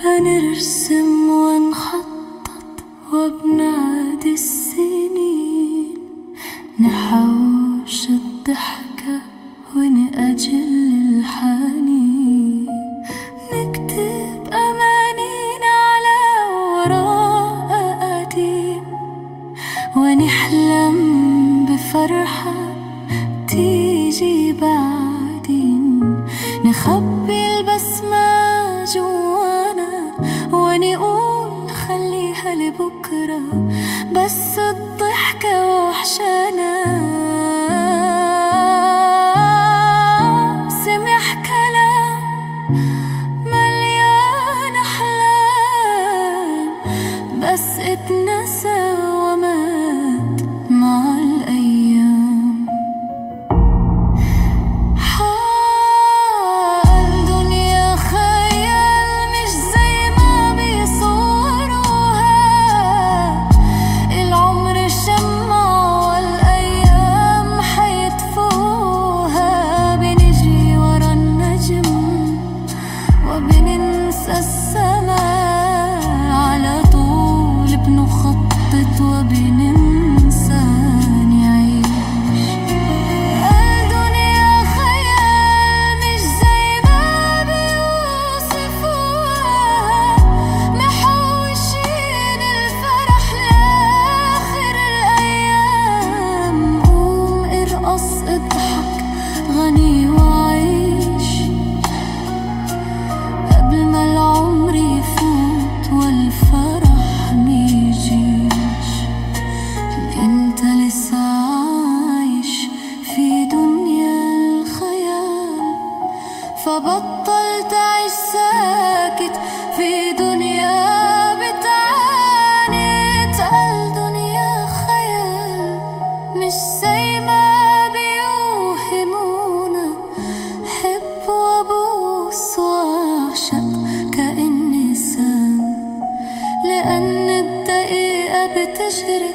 هنرسم ونخطط وبنعدي السنين، نحوش الضحكة ونأجل الحنين، نكتب أمانينا على ورق قديم، ونحلم بفرحة تيجي بعدين، نخبي البسمة جوانا ونقول خليها لبكرة، بس الضحكة وحشانا. سمح كلام مليان أحلام، بس اتنسى ومات مع الأيام. الدنيا خيال مش زي ما بيصوروها، العمر شمع والأيام حيطفوها، بنجري ورا النجم وبننسى السماء، على طول بنخطط وبننسى نعيش. الدنيا خيال مش زي ما بيوصفوها، محوشين الفرح لآخر الأيام. قوم ارقص اضحك غني وعيش، قبل ما العمر يفوت والفرح ميجيش. انت لسه عايش في دنيا الخيال، فبطل تعيش ساكت في دنيا بتعاني. اتقل دنيا خيال مش زي ما بيوهمونا، حب وابوس واعشق كأني سام، لأن الدقيقة بتجري